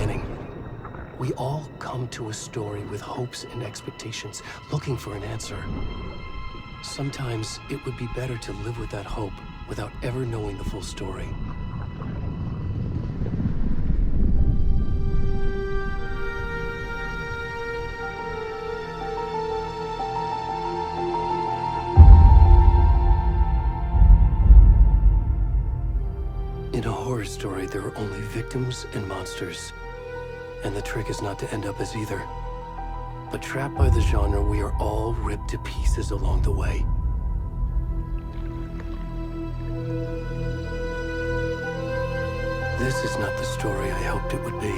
beginning. We all come to a story with hopes and expectations, looking for an answer. Sometimes it would be better to live with that hope without ever knowing the full story. In a horror story, there are only victims and monsters. And the trick is not to end up as either. But trapped by the genre, we are all ripped to pieces along the way. This is not the story I hoped it would be.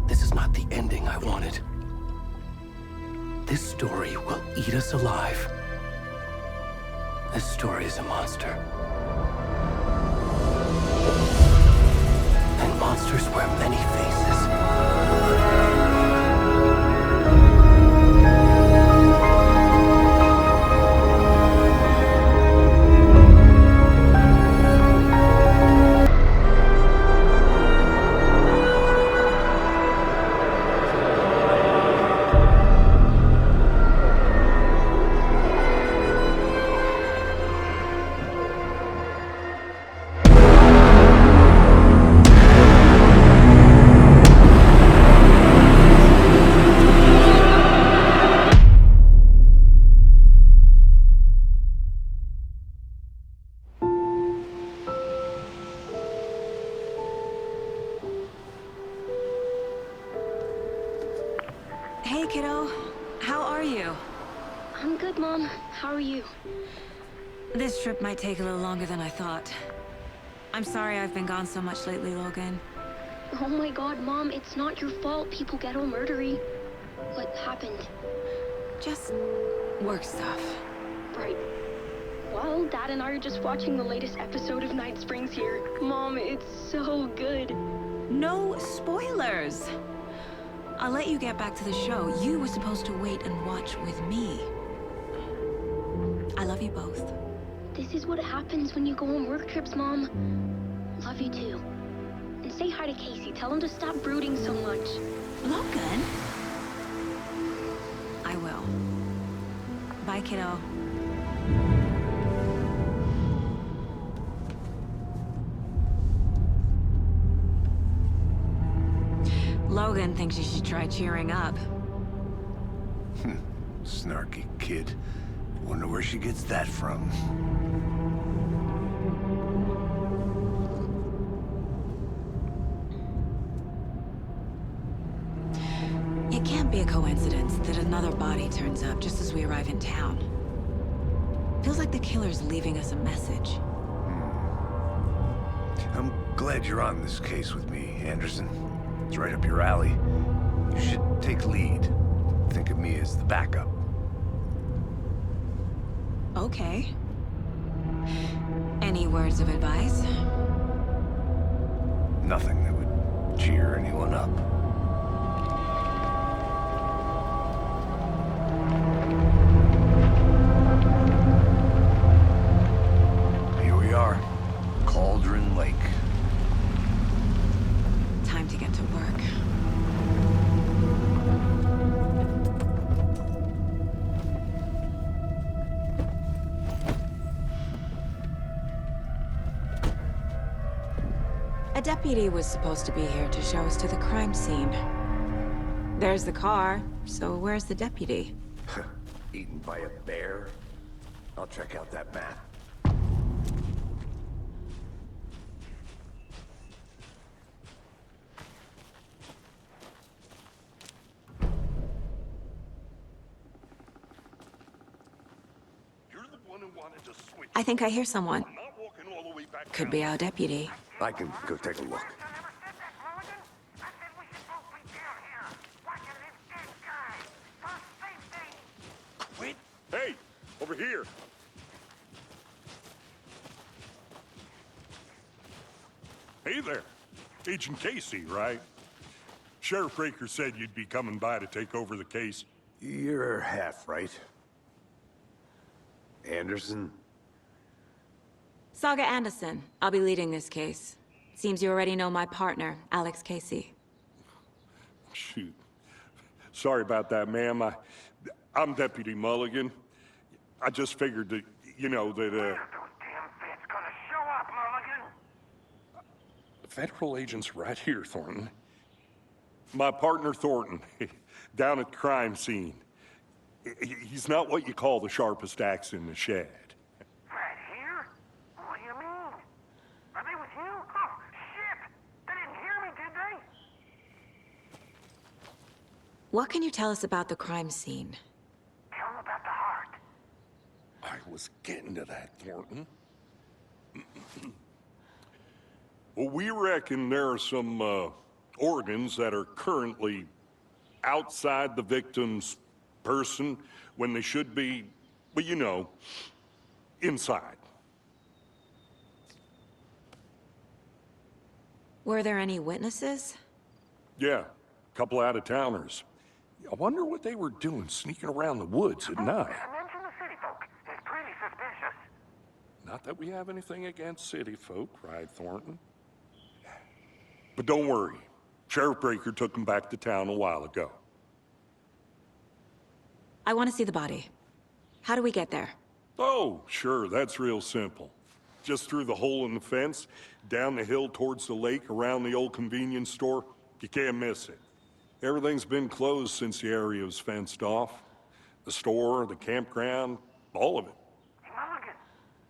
This is not the ending I wanted. This story will eat us alive. This story is a monster. And monsters wear many faces. Hey, kiddo. How are you? I'm good, Mom. How are you? This trip might take a little longer than I thought. I'm sorry I've been gone so much lately, Logan. Oh my god, Mom, it's not your fault people get all murdery. What happened? Just work stuff. Right. Well, Dad and I are just watching the latest episode of Night Springs here. Mom, it's so good. No spoilers! I'll let you get back to the show. You were supposed to wait and watch with me. I love you both. This is what happens when you go on work trips, Mom. Love you too. And say hi to Casey. Tell him to stop brooding so much. Logan? I will. Bye, kiddo. Logan thinks you should try cheering up. Snarky kid. Wonder where she gets that from. It can't be a coincidence that another body turns up just as we arrive in town. Feels like the killer's leaving us a message. I'm glad you're on this case with me, Anderson. It's right up your alley. You should take lead. Think of me as the backup. Okay. Any words of advice? Nothing that would cheer anyone up. Here we are. Cauldron Lake. Time to get to work. A deputy was supposed to be here to show us to the crime scene. There's the car, so where's the deputy? Eaten by a bear? I'll check out that map. I think I hear someone. Could be our deputy. I can go take a look. Quit! Hey! Over here! Hey there! Agent Casey, right? Sheriff Raker said you'd be coming by to take over the case. You're half right. Anderson? Saga Anderson. I'll be leading this case. Seems you already know my partner, Alex Casey. Shoot. Sorry about that, ma'am. I'm Deputy Mulligan. I just figured that, that, Those damn feds gonna show up, Mulligan? federal agent's right here, Thornton. My partner, Thornton, down at the crime scene. He's not what you call the sharpest axe in the shed. Right here? What do you mean? Are they with you? Oh, shit! They didn't hear me, did they? What can you tell us about the crime scene? Tell them about the heart. I was getting to that, Thornton. Well, we reckon there are some organs that are currently outside the victim's person when they should be, well, inside. Were there any witnesses? Yeah, a couple out-of-towners. I wonder what they were doing sneaking around the woods at night. Mention the city folk. It's pretty suspicious. Not that we have anything against city folk, right, Thornton? But don't worry. Sheriff Breaker took them back to town a while ago. I want to see the body. How do we get there? Oh, sure, that's real simple. Just through the hole in the fence, down the hill towards the lake, around the old convenience store. You can't miss it. Everything's been closed since the area was fenced off. The store, the campground, all of it. Hey, Mulligan,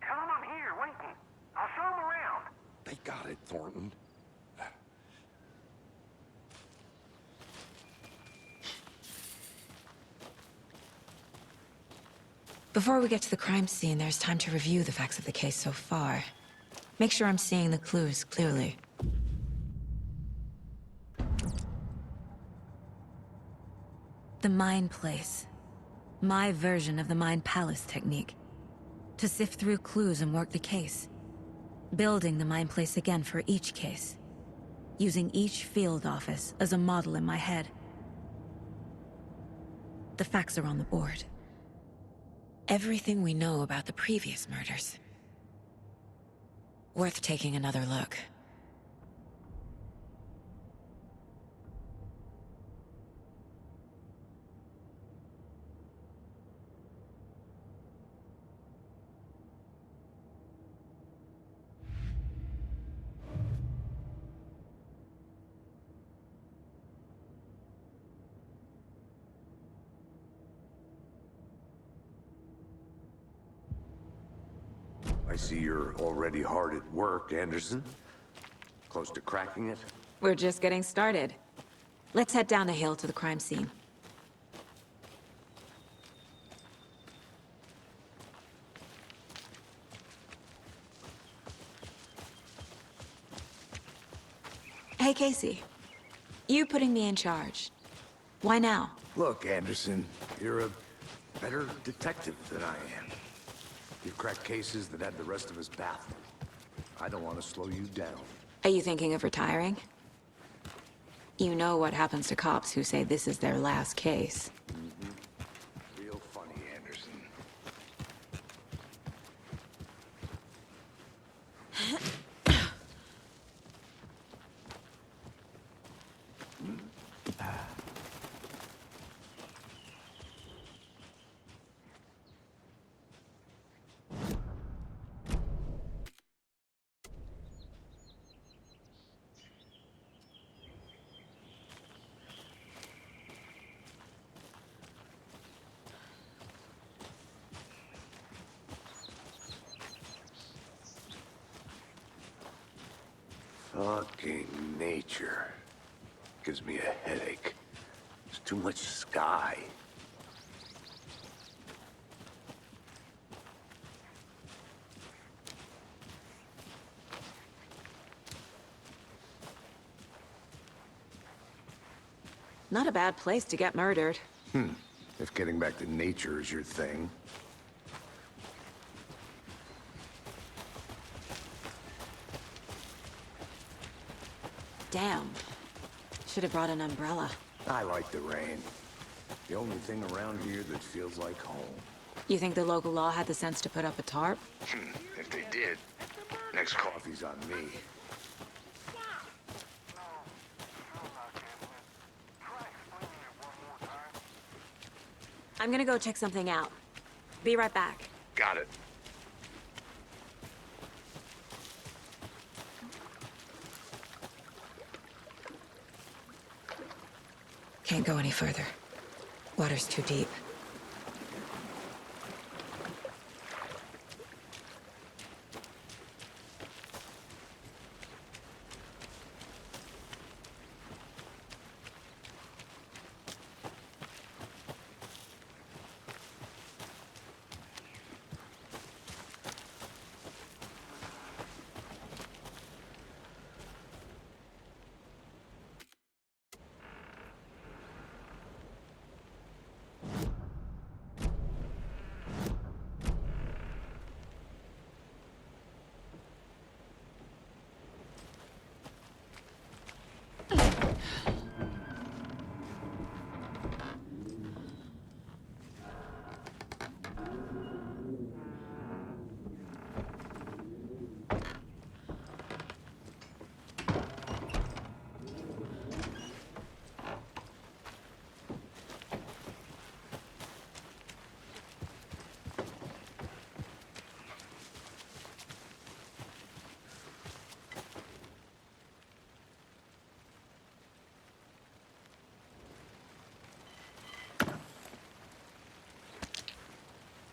tell them I'm here, waiting. I'll show them around. They got it, Thornton. Before we get to the crime scene, there's time to review the facts of the case so far. Make sure I'm seeing the clues clearly. The Mind Place. My version of the Mind Palace technique. To sift through clues and work the case. Building the Mind Place again for each case. Using each field office as a model in my head. The facts are on the board. Everything we know about the previous murders. Worth taking another look. I see you're already hard at work, Anderson. Close to cracking it? We're just getting started. Let's head down the hill to the crime scene. Hey, Casey. You putting me in charge. Why now? Look, Anderson, you're a better detective than I am. You've cracked cases that had the rest of us baffled. I don't want to slow you down. Are you thinking of retiring? You know what happens to cops who say this is their last case. Real funny, Anderson. Fucking nature. Gives me a headache. There's too much sky. Not a bad place to get murdered. If getting back to nature is your thing. Damn. Should have brought an umbrella. I like the rain. The only thing around here that feels like home. You think the local law had the sense to put up a tarp? If they did, next coffee's on me. I'm gonna go check something out. Be right back. Got it. Can't go any further. Water's too deep.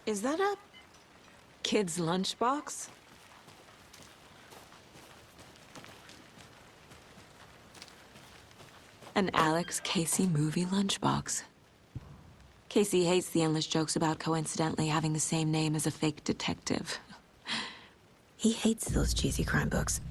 Is that a kid's lunchbox? An Alex Casey movie lunchbox. Casey hates the endless jokes about coincidentally having the same name as a fake detective. He hates those cheesy crime books.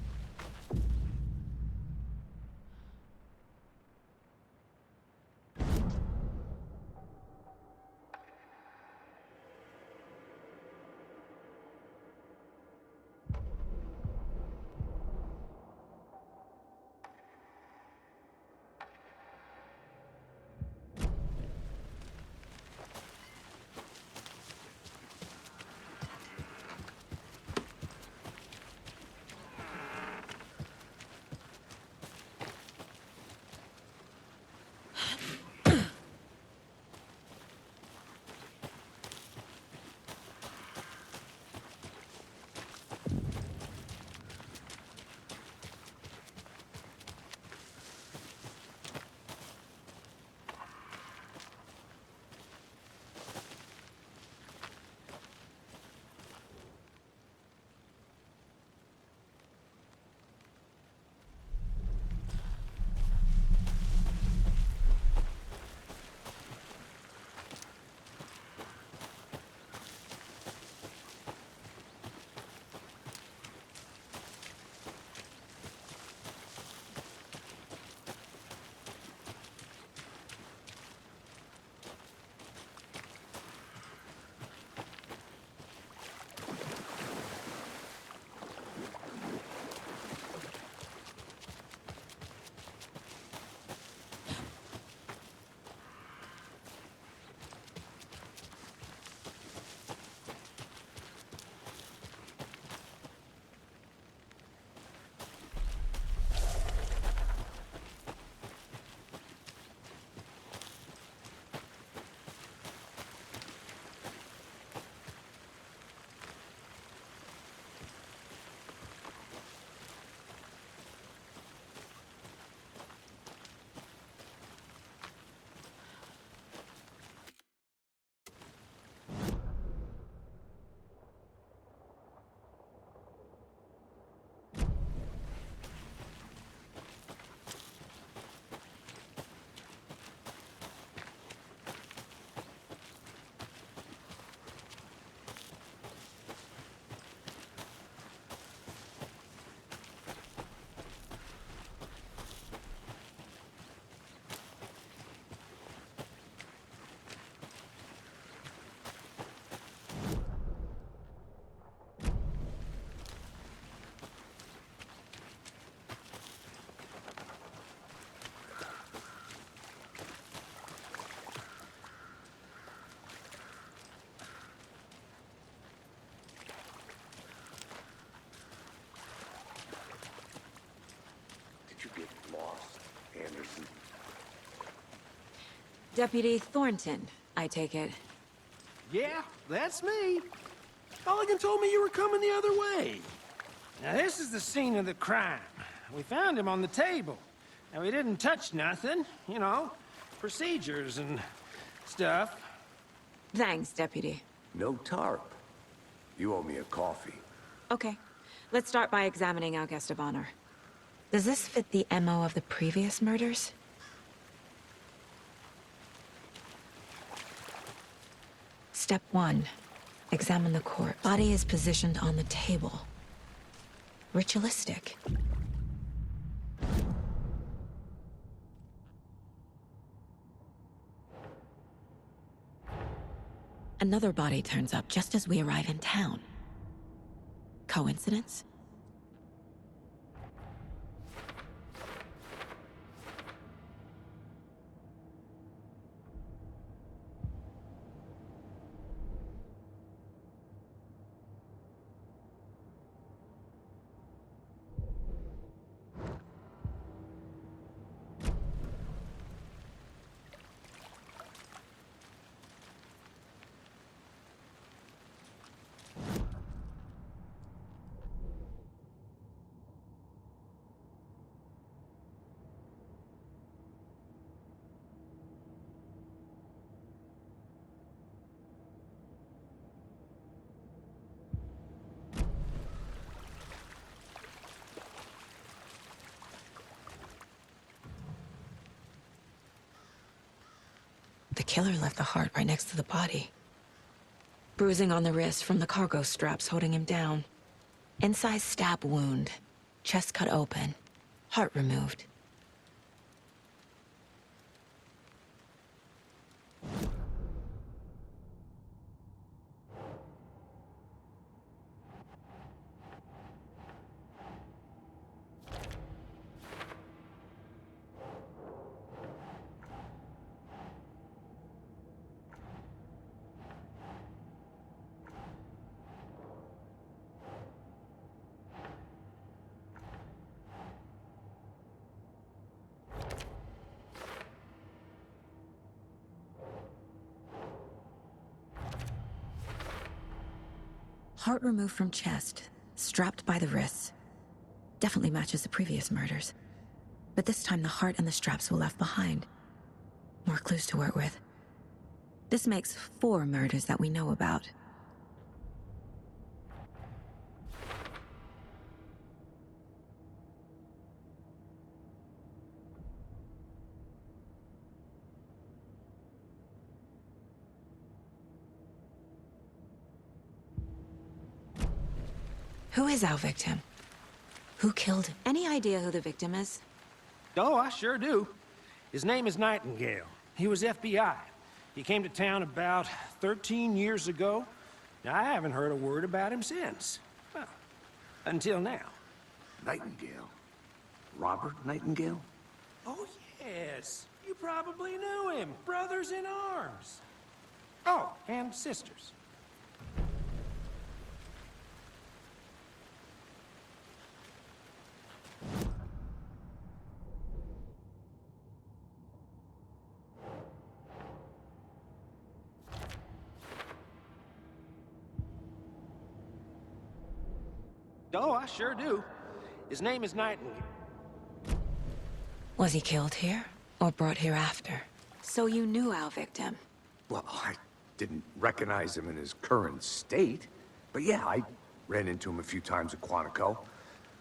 You get lost, Anderson. Deputy Thornton, I take it. Yeah, that's me. Mulligan told me you were coming the other way. Now, this is the scene of the crime. We found him on the table. Now, we didn't touch nothing, you know, procedures and stuff. Thanks, Deputy. No tarp. You owe me a coffee. Okay, let's start by examining our guest of honor. Does this fit the MO of the previous murders? Step 1. Examine the corpse. Body is positioned on the table. Ritualistic. Another body turns up just as we arrive in town. Coincidence? The killer left the heart right next to the body. Bruising on the wrist from the cargo straps holding him down. Inside stab wound. Chest cut open. Heart removed. Heart removed from chest, strapped by the wrists. Definitely matches the previous murders. But this time the heart and the straps were left behind. More clues to work with. This makes 4 murders that we know about. Who is our victim? Who killed him? Any idea who the victim is? Oh, I sure do. His name is Nightingale. He was FBI. He came to town about 13 years ago. Now, I haven't heard a word about him since. Well, until now. Nightingale? Robert Nightingale? Oh, yes. You probably knew him. Brothers in arms. Oh, and sisters. Oh, I sure do. His name is Nightingale. Was he killed here, or brought here after? So you knew our victim. Well, I didn't recognize him in his current state. But yeah, I ran into him a few times at Quantico.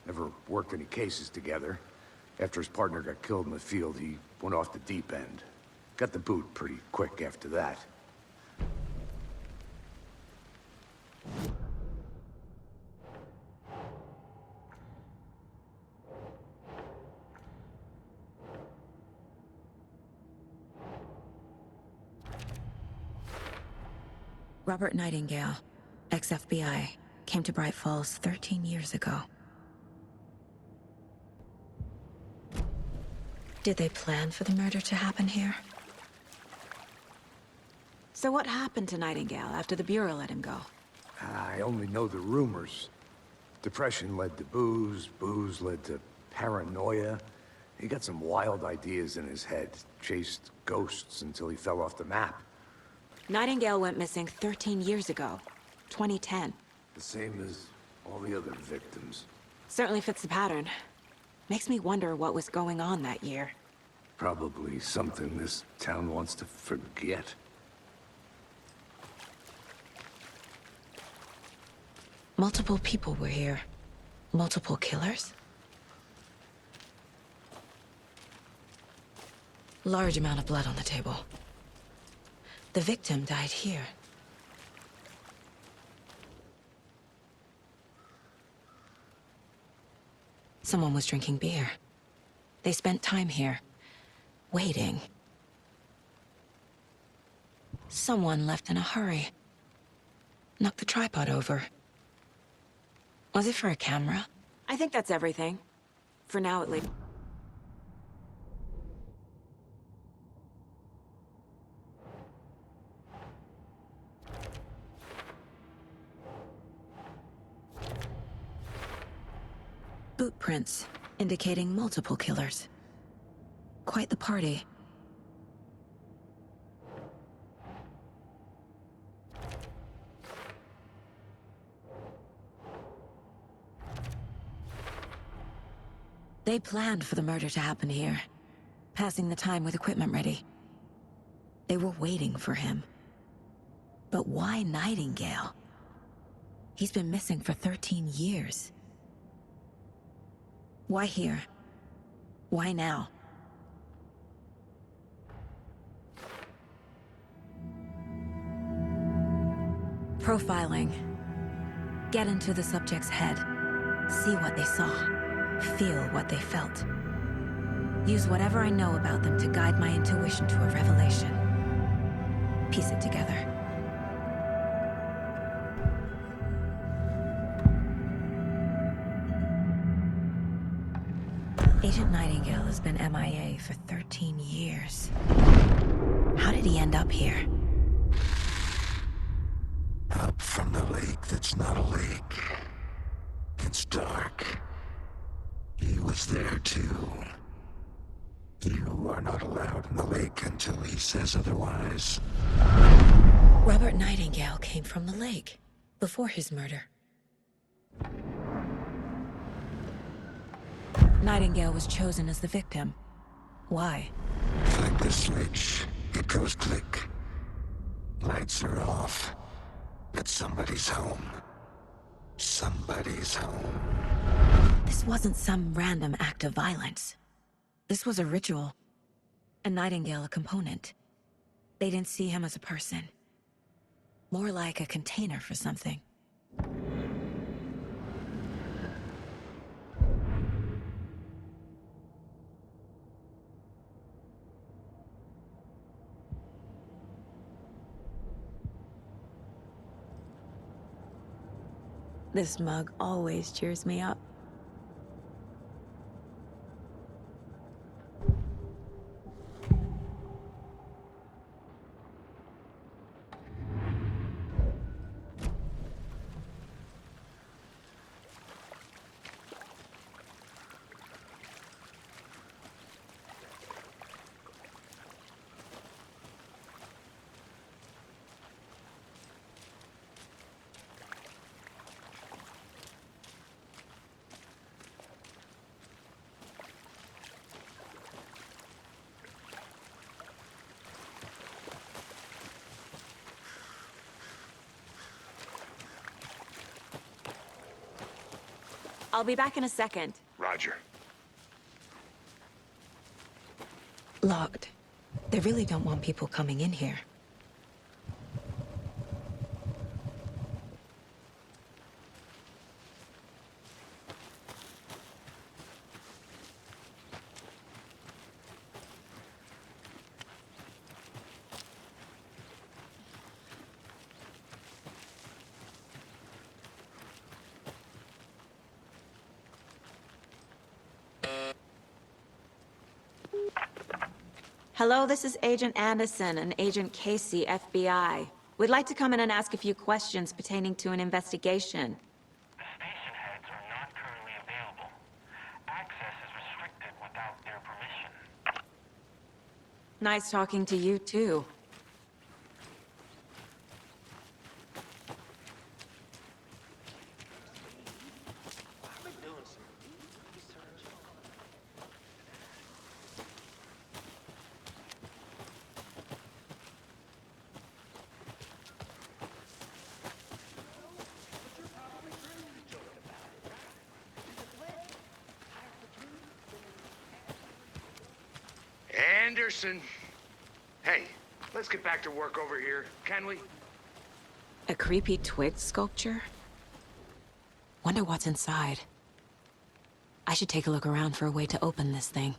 Never worked any cases together. After his partner got killed in the field, he went off the deep end. Got the boot pretty quick after that. Robert Nightingale, ex-FBI, came to Bright Falls 13 years ago. Did they plan for the murder to happen here? So what happened to Nightingale after the Bureau let him go? I only know the rumors. Depression led to booze, booze led to paranoia. He got some wild ideas in his head, chased ghosts until he fell off the map. Nightingale went missing 13 years ago. 2010. The same as all the other victims. Certainly fits the pattern. Makes me wonder what was going on that year. Probably something this town wants to forget. Multiple people were here. Multiple killers? Large amount of blood on the table. The victim died here. Someone was drinking beer. They spent time here, waiting. Someone left in a hurry. Knocked the tripod over. Was it for a camera? I think that's everything. For now, at least. Boot prints, indicating multiple killers. Quite the party. They planned for the murder to happen here, passing the time with equipment ready. They were waiting for him. But why Nightingale? He's been missing for 13 years. Why here? Why now? Profiling. Get into the subject's head. See what they saw. Feel what they felt. Use whatever I know about them to guide my intuition to a revelation. Piece it together. Agent Nightingale has been MIA for 13 years. How did he end up here? Up from the lake that's not a lake. It's dark. He was there too. You are not allowed in the lake until he says otherwise. Robert Nightingale came from the lake, before his murder. Nightingale was chosen as the victim. Why? Flick the switch. It goes click. Lights are off. But somebody's home. Somebody's home. This wasn't some random act of violence. This was a ritual. And Nightingale a component. They didn't see him as a person. More like a container for something. This mug always cheers me up. I'll be back in a second. Roger. Locked. They really don't want people coming in here. Hello, this is Agent Anderson and Agent Casey, FBI. We'd like to come in and ask a few questions pertaining to an investigation. The station heads are not currently available. Access is restricted without their permission. Nice talking to you, too. Anderson! Hey, let's get back to work over here, can we? A creepy twig sculpture? Wonder what's inside. I should take a look around for a way to open this thing.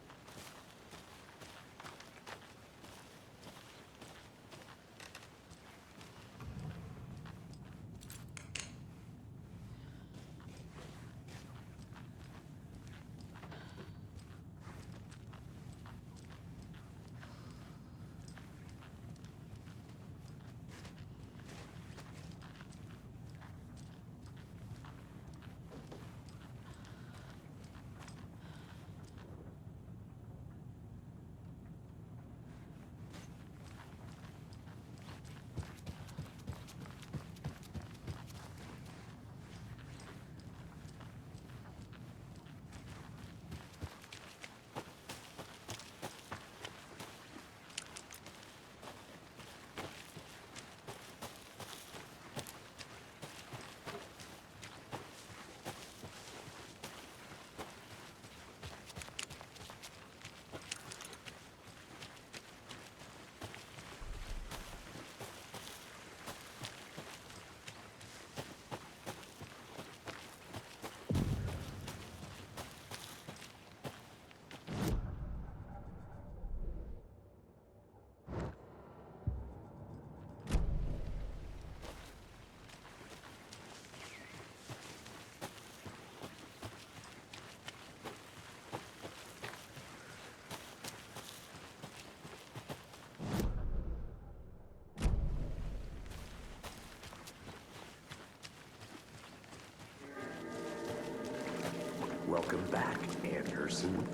Welcome back, Anderson.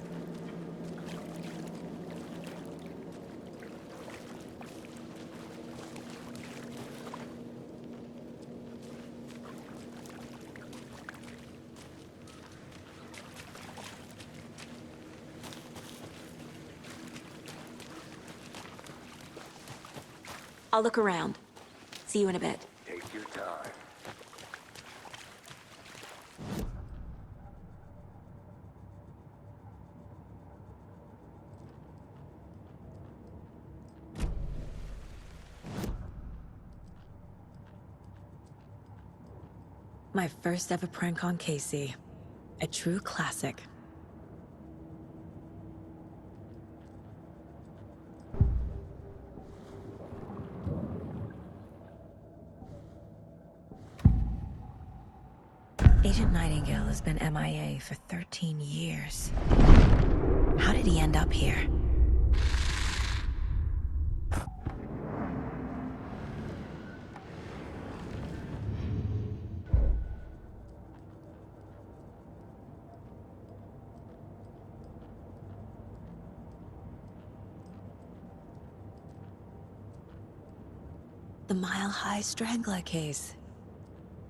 I'll look around. See you in a bit. Take your time. My first ever prank on Casey. A true classic. Agent Nightingale has been MIA for 13 years. How did he end up here? The Mile High Strangler case.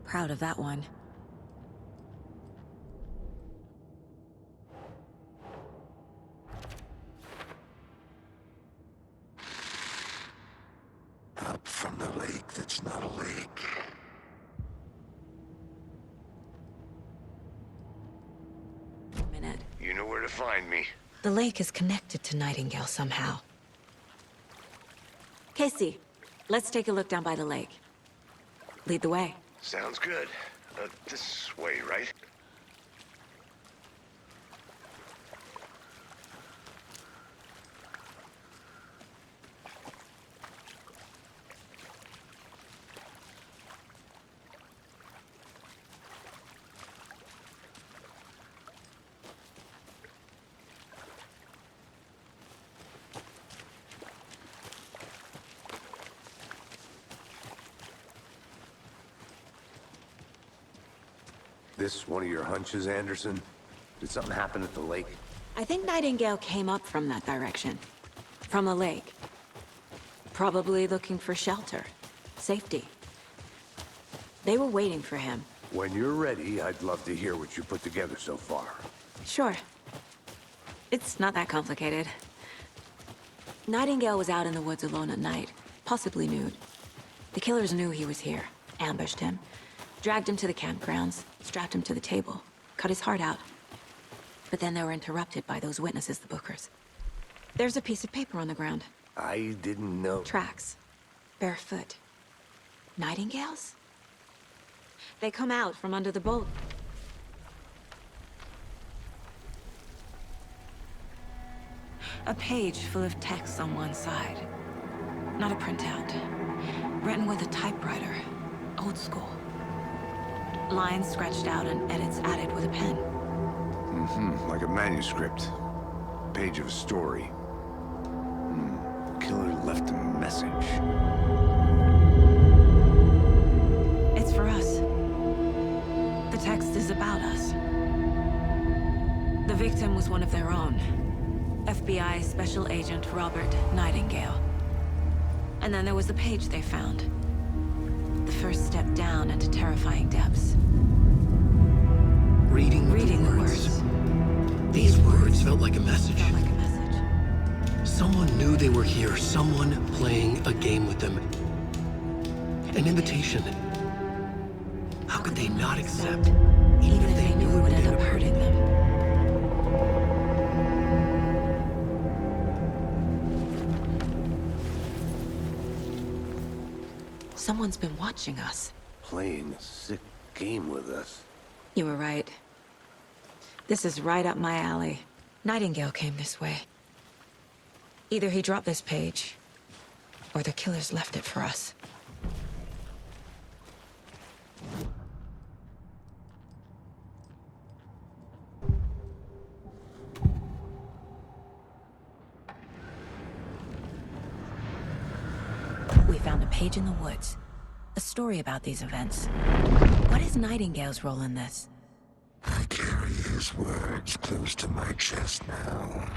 Proud of that one. Up from the lake that's not a lake. Minute. You know where to find me. The lake is connected to Nightingale somehow. Casey, let's take a look down by the lake. Lead the way. Sounds good. This way, right? This one of your hunches, Anderson? Did something happen at the lake? I think Nightingale came up from that direction. From the lake. Probably looking for shelter. Safety. They were waiting for him. When you're ready, I'd love to hear what you put together so far. Sure. It's not that complicated. Nightingale was out in the woods alone at night, possibly nude. The killers knew he was here, ambushed him, dragged him to the campgrounds, strapped him to the table, cut his heart out. But then they were interrupted by those witnesses, the Bookers. There's a piece of paper on the ground. I didn't know. Tracks. Barefoot. Nightingales? They come out from under the boat. A page full of text on one side. Not a printout. Written with a typewriter. Old school. Lines scratched out and edits added with a pen. Like a manuscript. Page of a story. Killer left a message. It's for us. The text is about us. The victim was one of their own. FBI Special Agent Robert Nightingale. And then there was the page they found. The first step down into terrifying depths. Reading the the words. These words felt like a message. Felt like a message. Someone knew they were here. Someone playing a game with them. An invitation. How could they not accept? Even if they knew it would end up hurting them. Someone's been watching us. Playing a sick game with us. You were right. This is right up my alley. Nightingale came this way. Either he dropped this page, or the killers left it for us. We found a page in the woods. A story about these events. What is Nightingale's role in this? I carry his words close to my chest now.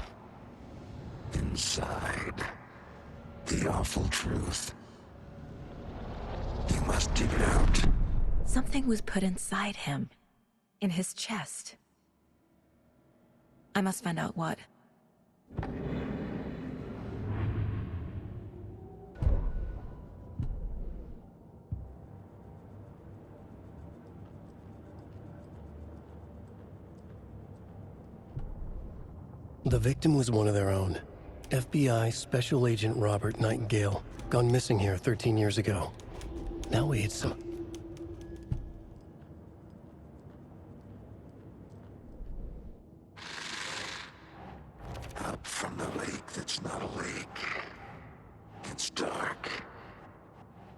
Inside, the awful truth. You must dig it out. Something was put inside him. In his chest. I must find out what. The victim was one of their own. FBI Special Agent Robert Nightingale, gone missing here 13 years ago. Now we had some... Up from the lake that's not a lake. It's dark.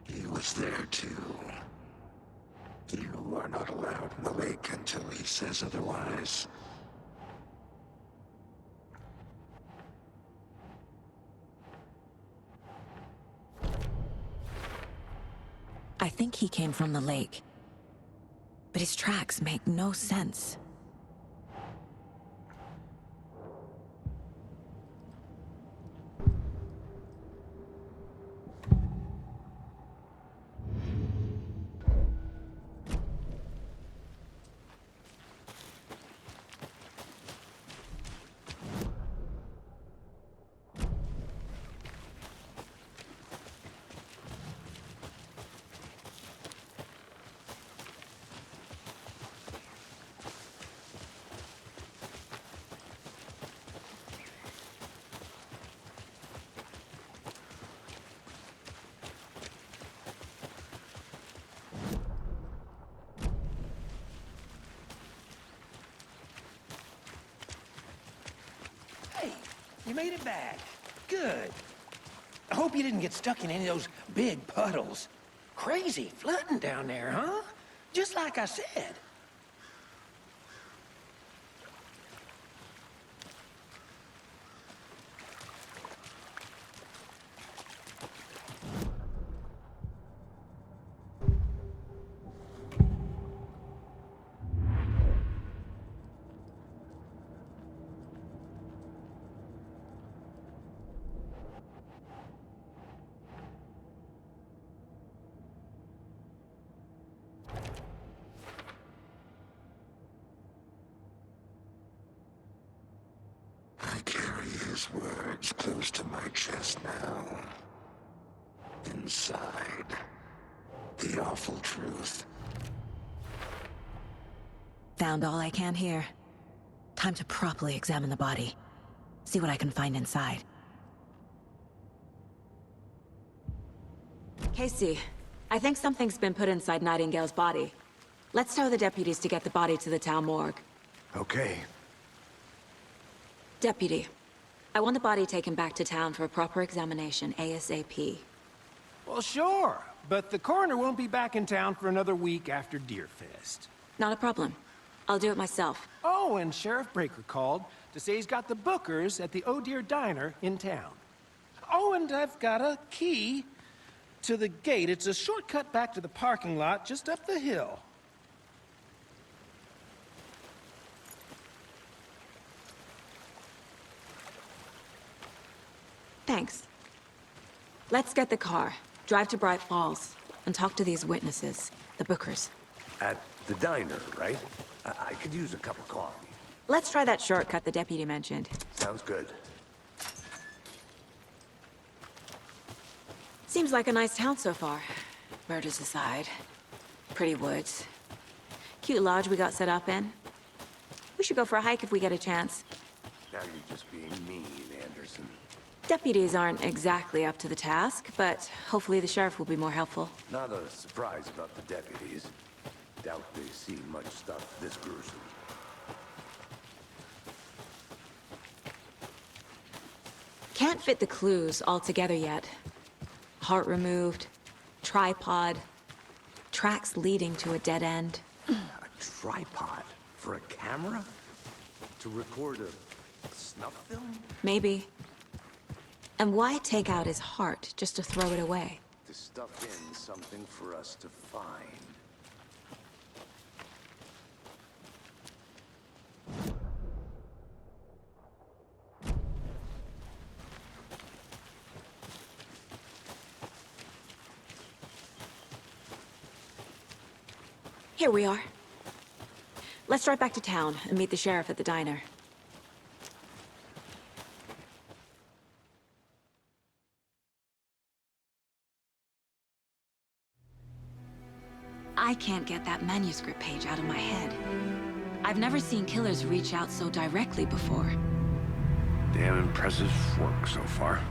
He was there too. You are not allowed in the lake until he says otherwise. I think he came from the lake. But his tracks make no sense. Hey, you made it back. Good. I hope you didn't get stuck in any of those big puddles. Crazy flooding down there, huh? Just like I said. I carry his words close to my chest now. Inside, the awful truth. Found all I can here. Time to properly examine the body. See what I can find inside. Casey, I think something's been put inside Nightingale's body. Let's tell the deputies to get the body to the town morgue. Okay. Deputy, I want the body taken back to town for a proper examination ASAP. Well, sure, but the coroner won't be back in town for another week after Deerfest. Not a problem. I'll do it myself. Oh, and Sheriff Breaker called to say he's got the Bookers at the Oh Dear Diner in town. Oh, and I've got a key to the gate. It's a shortcut back to the parking lot just up the hill. Thanks. Let's get the car, drive to Bright Falls, and talk to these witnesses, the Bookers. At the diner, right? I could use a cup of coffee. Let's try that shortcut the deputy mentioned. Sounds good. Seems like a nice town so far. Murders aside. Pretty woods. Cute lodge we got set up in. We should go for a hike if we get a chance. Now you're just being mean, Anderson. Deputies aren't exactly up to the task, but hopefully the sheriff will be more helpful. Not a surprise about the deputies. Doubt they've seen much stuff this gruesome. Can't fit the clues all together yet. Heart removed, tripod, tracks leading to a dead end. A tripod? For a camera? To record a snuff film? Maybe. And why take out his heart just to throw it away? To stuff in something for us to find. Here we are. Let's drive back to town and meet the sheriff at the diner. I can't get that manuscript page out of my head. I've never seen killers reach out so directly before. Damn impressive work so far.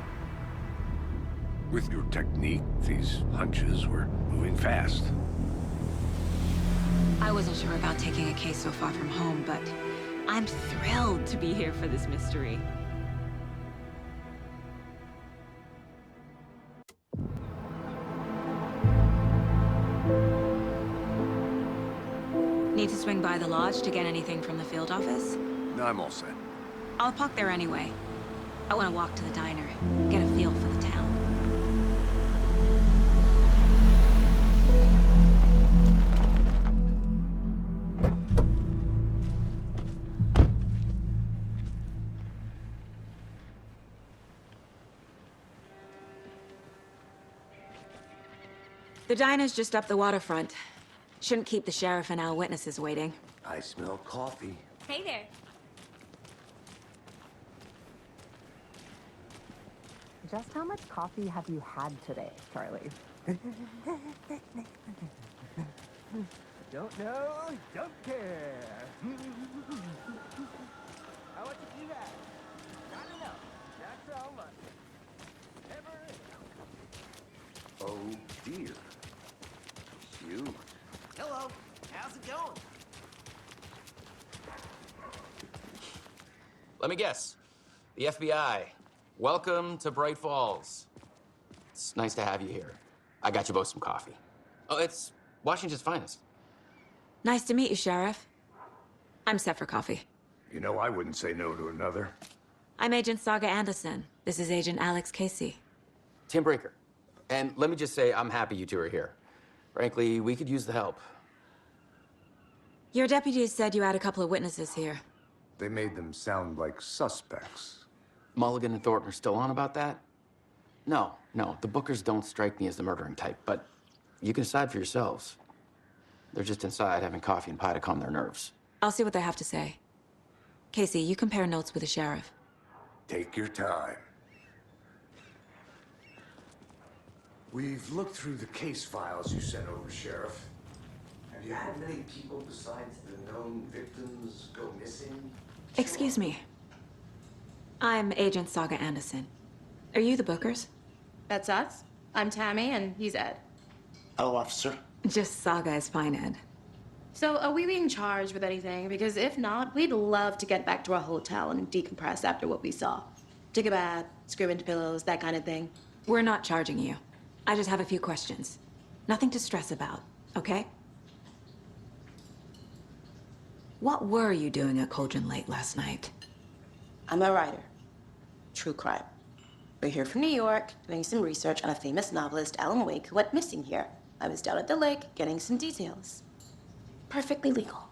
With your technique, these hunches were moving fast. I wasn't sure about taking a case so far from home, but I'm thrilled to be here for this mystery. Need to swing by the lodge to get anything from the field office? No, I'm all set. I'll park there anyway. I want to walk to the diner, get a feel for the town. The diner's just up the waterfront. Shouldn't keep the sheriff and our witnesses waiting. I smell coffee. Hey there. Just how much coffee have you had today, Charlie? Don't know, don't care. How much have you had? Not enough. That's how much. Never enough. Oh dear. You. Hello, how's it going? Let me guess. The FBI. Welcome to Bright Falls. It's nice to have you here. I got you both some coffee. Oh, it's Washington's finest. Nice to meet you, Sheriff. I'm set for coffee. You know, I wouldn't say no to another. I'm Agent Saga Anderson. This is Agent Alex Casey. Tim Breaker. And let me just say, I'm happy you two are here. Frankly, we could use the help. Your deputies said you had a couple of witnesses here. They made them sound like suspects. Mulligan and Thornton are still on about that? No, the Bookers don't strike me as the murdering type, but you can decide for yourselves. They're just inside having coffee and pie to calm their nerves. I'll see what they have to say. Casey, you compare notes with the sheriff. Take your time. We've looked through the case files you sent over, Sheriff. Have you had many people besides the known victims go missing? Excuse me. I'm Agent Saga Anderson. Are you the Bookers? That's us? I'm Tammy, and he's Ed. Hello, officer. Just Saga is fine, Ed. So, are we being charged with anything? Because if not, we'd love to get back to our hotel and decompress after what we saw. Take a bath, scream into pillows, that kind of thing. We're not charging you. I just have a few questions. Nothing to stress about, okay? What were you doing at Cauldron Lake last night? I'm a writer. True crime. We're here from New York, doing some research on a famous novelist, Alan Wake, who went missing here. I was down at the lake, getting some details. Perfectly legal.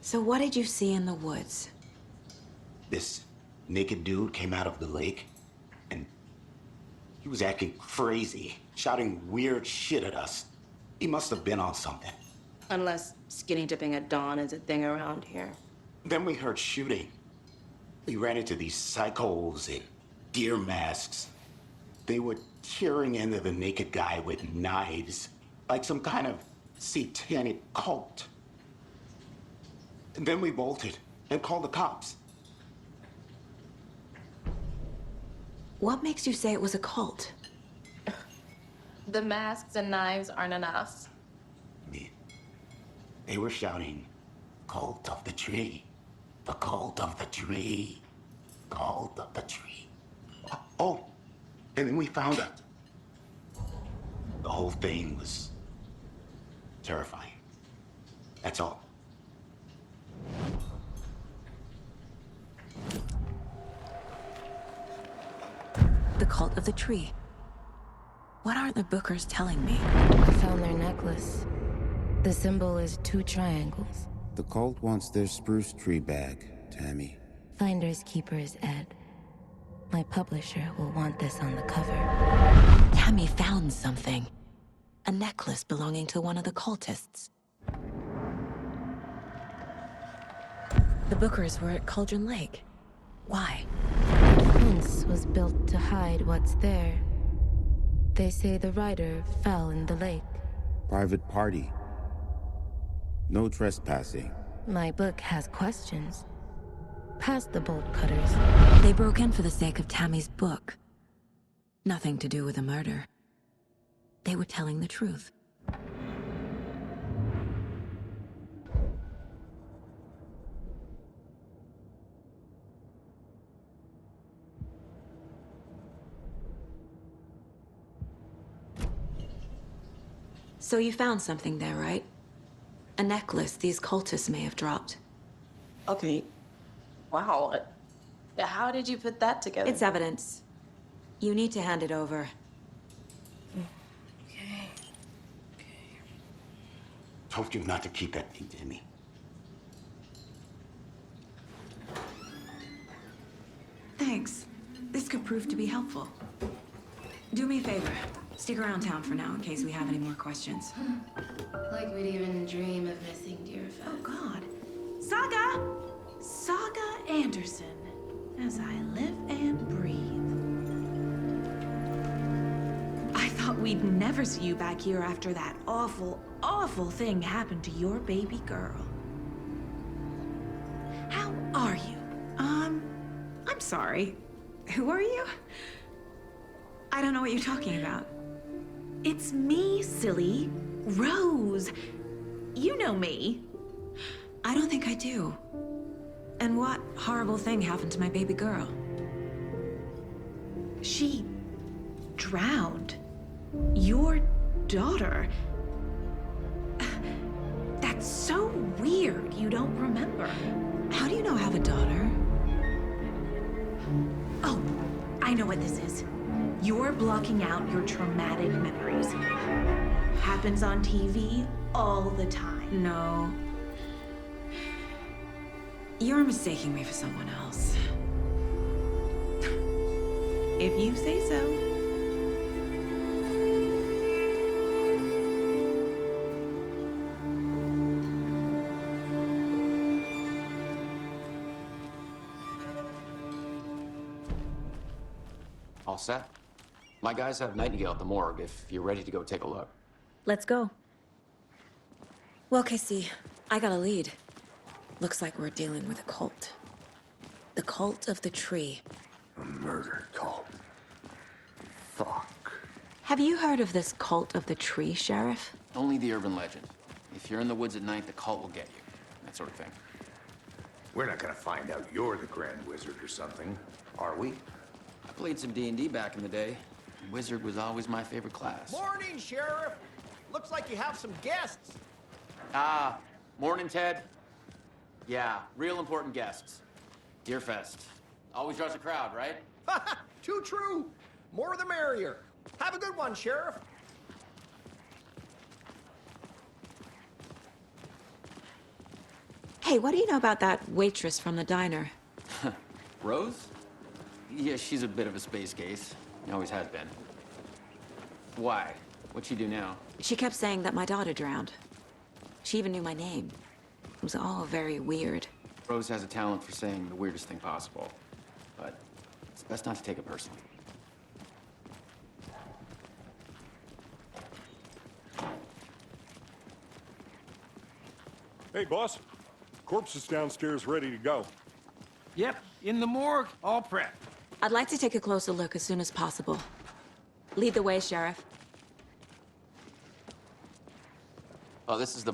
So what did you see in the woods? This naked dude came out of the lake, and he was acting crazy, shouting weird shit at us. He must have been on something. Unless skinny dipping at dawn is a thing around here. Then we heard shooting. We ran into these psychos in deer masks. They were tearing into the naked guy with knives, like some kind of satanic cult. And then we bolted and called the cops. What makes you say it was a cult? The masks and knives aren't enough. They were shouting, "Cult of the tree, the cult of the tree, cult of the tree." Oh, and then we found it. The whole thing was terrifying. That's all. The cult of the tree. What are the Bookers telling me? I found their necklace. The symbol is 2 triangles. The cult wants their spruce tree back, Tammy. Finders keepers, Ed. My publisher will want this on the cover. Tammy found something. A necklace belonging to one of the cultists. The Bookers were at Cauldron Lake. Why? The fence was built to hide what's there. They say the rider fell in the lake. Private party. No trespassing. My book has questions. Past the bolt cutters. They broke in for the sake of Tammy's book. Nothing to do with a murder. They were telling the truth. So you found something there, right? A necklace these cultists may have dropped. Okay. Wow. How did you put that together? It's evidence. You need to hand it over. Okay. Told you not to keep that thing to me. Thanks. This could prove to be helpful. Do me a favor. Stick around town for now in case we have any more questions. Like we'd even dream of missing dear friends. Oh, God. Saga! Saga Anderson. As I live and breathe. I thought we'd never see you back here after that awful, awful thing happened to your baby girl. How are you? I'm sorry. Who are you? I don't know what you're talking about. It's me, silly. Rose. You know me. I don't think I do. And what horrible thing happened to my baby girl? She drowned. Your daughter. That's so weird you don't remember. How do you know I have a daughter? Oh, I know what this is. You're blocking out your traumatic memories. Happens on TV all the time. No. You're mistaking me for someone else. If you say so. All set? My guys have Nightingale at the morgue if you're ready to go take a look. Let's go. Well, Casey, I got a lead. Looks like we're dealing with a cult. The cult of the tree. A murder cult. Fuck. Have you heard of this cult of the tree, Sheriff? Only the urban legend. If you're in the woods at night, the cult will get you. That sort of thing. We're not gonna find out you're the Grand Wizard or something, are we? I played some D&D back in the day. Wizard was always my favorite class. Morning, Sheriff. Looks like you have some guests. Ah, morning, Ted. Yeah, real important guests. Deerfest. Always draws a crowd, right? Too true. More the merrier. Have a good one, Sheriff. Hey, what do you know about that waitress from the diner? Rose? Yeah, she's a bit of a space case. Always has been. Why? What'd she do now? She kept saying that my daughter drowned. She even knew my name. It was all very weird. Rose has a talent for saying the weirdest thing possible. But it's best not to take it personally. Hey, boss. Corpse is downstairs ready to go. Yep, in the morgue, all prepped. I'd like to take a closer look as soon as possible. Lead the way, Sheriff. Oh, this is the